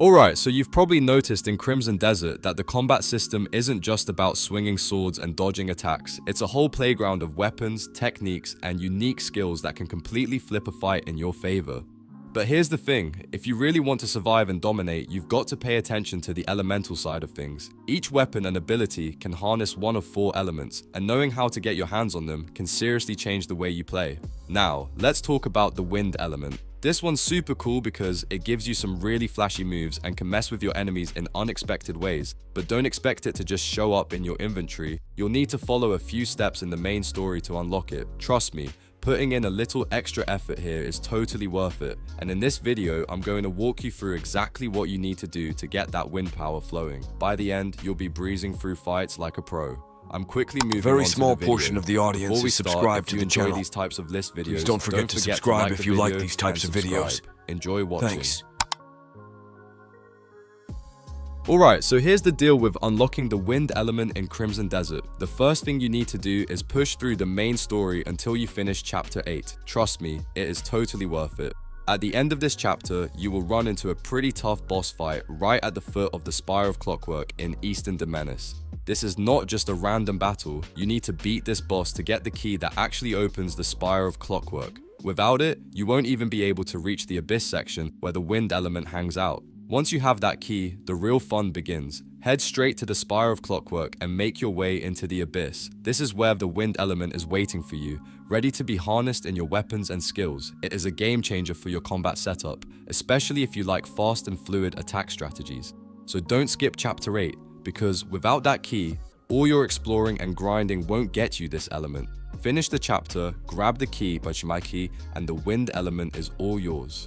Alright, so you've probably noticed in Crimson Desert that the combat system isn't just about swinging swords and dodging attacks. It's a whole playground of weapons, techniques, and unique skills that can completely flip a fight in your favor. But here's the thing, if you really want to survive and dominate, you've got to pay attention to the elemental side of things. Each weapon and ability can harness one of 4 elements, and knowing how to get your hands on them can seriously change the way you play. Now, let's talk about the wind element. This one's super cool because it gives you some really flashy moves and can mess with your enemies in unexpected ways, but don't expect it to just show up in your inventory. You'll need to follow a few steps in the main story to unlock it. Trust me, putting in a little extra effort here is totally worth it, and in this video I'm going to walk you through exactly what you need to do to get that wind power flowing. By the end, you'll be breezing through fights like a pro. I'm quickly moving Very on small to the video. portion of the audience Before we is start, subscribed if to you the enjoy channel. these types of list videos, Please don't forget to subscribe if you like these types of videos. Enjoy watching. Thanks. Alright, so here's the deal with unlocking the wind element in Crimson Desert. The first thing you need to do is push through the main story until you finish chapter 8. Trust me, it is totally worth it. At the end of this chapter, you will run into a pretty tough boss fight right at the foot of the Spire of Clockwork in Eastern Domenis. This is not just a random battle, you need to beat this boss to get the key that actually opens the Spire of Clockwork. Without it, you won't even be able to reach the Abyss section where the wind element hangs out. Once you have that key, the real fun begins. Head straight to the Spire of Clockwork and make your way into the Abyss. This is where the wind element is waiting for you, ready to be harnessed in your weapons and skills. It is a game changer for your combat setup, especially if you like fast and fluid attack strategies. So don't skip chapter 8, because without that key, all your exploring and grinding won't get you this element. Finish the chapter, grab the key, and the wind element is all yours.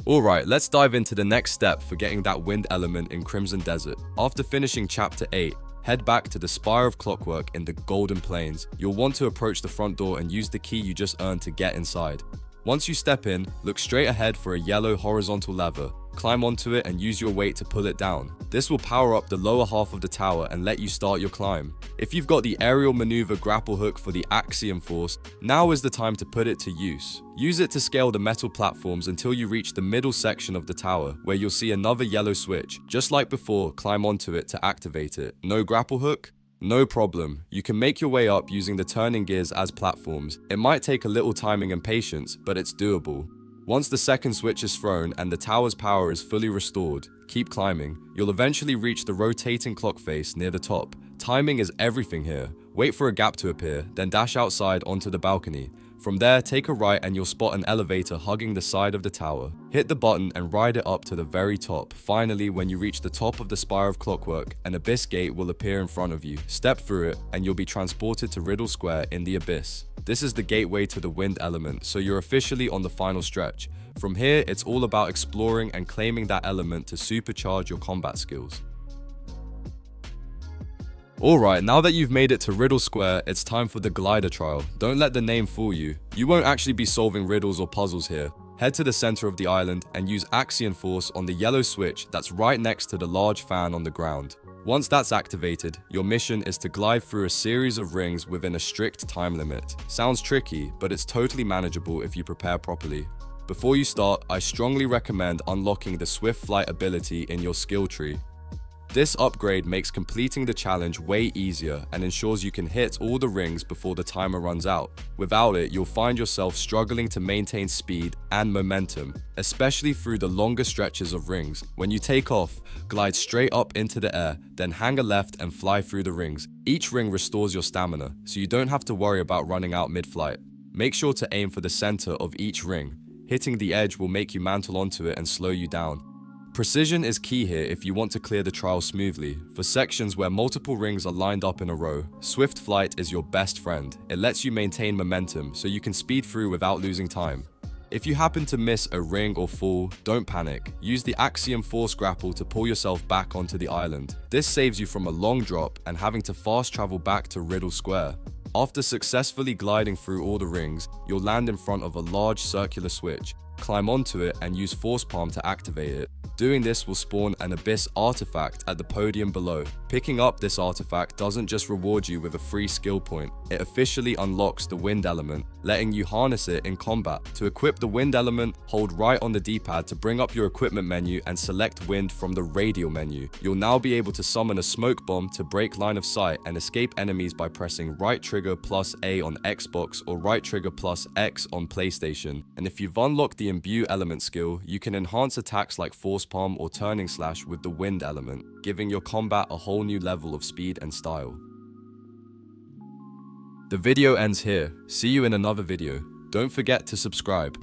Alright, let's dive into the next step for getting that wind element in Crimson Desert. After finishing chapter 8, head back to the Spire of Clockwork in the Golden Plains. You'll want to approach the front door and use the key you just earned to get inside. Once you step in, look straight ahead for a yellow horizontal lever. Climb onto it and use your weight to pull it down. This will power up the lower half of the tower and let you start your climb. If you've got the aerial maneuver grapple hook for the Axiom Force, now is the time to put it to use. Use it to scale the metal platforms until you reach the middle section of the tower, where you'll see another yellow switch. Just like before, climb onto it to activate it. No grapple hook? No problem. You can make your way up using the turning gears as platforms. It might take a little timing and patience, but it's doable. Once the second switch is thrown and the tower's power is fully restored, keep climbing. You'll eventually reach the rotating clock face near the top. Timing is everything here. Wait for a gap to appear, then dash outside onto the balcony. From there, take a right and you'll spot an elevator hugging the side of the tower. Hit the button and ride it up to the very top. Finally, when you reach the top of the Spire of Clockwork, an Abyss gate will appear in front of you. Step through it and you'll be transported to Riddle Square in the Abyss. This is the gateway to the wind element, so you're officially on the final stretch. From here, it's all about exploring and claiming that element to supercharge your combat skills. Alright, now that you've made it to Riddle Square, it's time for the glider trial. Don't let the name fool you. You won't actually be solving riddles or puzzles here. Head to the center of the island and use Axiom Force on the yellow switch that's right next to the large fan on the ground. Once that's activated, your mission is to glide through a series of rings within a strict time limit. Sounds tricky, but it's totally manageable if you prepare properly. Before you start, I strongly recommend unlocking the Swift Flight ability in your skill tree. This upgrade makes completing the challenge way easier and ensures you can hit all the rings before the timer runs out. Without it, you'll find yourself struggling to maintain speed and momentum, especially through the longer stretches of rings. When you take off, glide straight up into the air, then hang a left and fly through the rings. Each ring restores your stamina, so you don't have to worry about running out mid-flight. Make sure to aim for the center of each ring. Hitting the edge will make you mantle onto it and slow you down. Precision is key here if you want to clear the trial smoothly. For sections where multiple rings are lined up in a row, Swift Flight is your best friend. It lets you maintain momentum so you can speed through without losing time. If you happen to miss a ring or fall, don't panic. Use the Axiom Force grapple to pull yourself back onto the island. This saves you from a long drop and having to fast travel back to Riddle Square. After successfully gliding through all the rings, you'll land in front of a large circular switch. climb onto it and use Force Palm to activate it. Doing this will spawn an Abyss artifact at the podium below. Picking up this artifact doesn't just reward you with a free skill point, it officially unlocks the wind element, letting you harness it in combat. To equip the wind element, hold right on the D-pad to bring up your equipment menu and select wind from the radial menu. You'll now be able to summon a smoke bomb to break line of sight and escape enemies by pressing right trigger plus A on Xbox or right trigger plus X on PlayStation. And if you've unlocked the imbue element skill, you can enhance attacks like Force Palm or Turning Slash with the wind element, giving your combat a whole new level of speed and style. The video ends here. See you in another video. Don't forget to subscribe.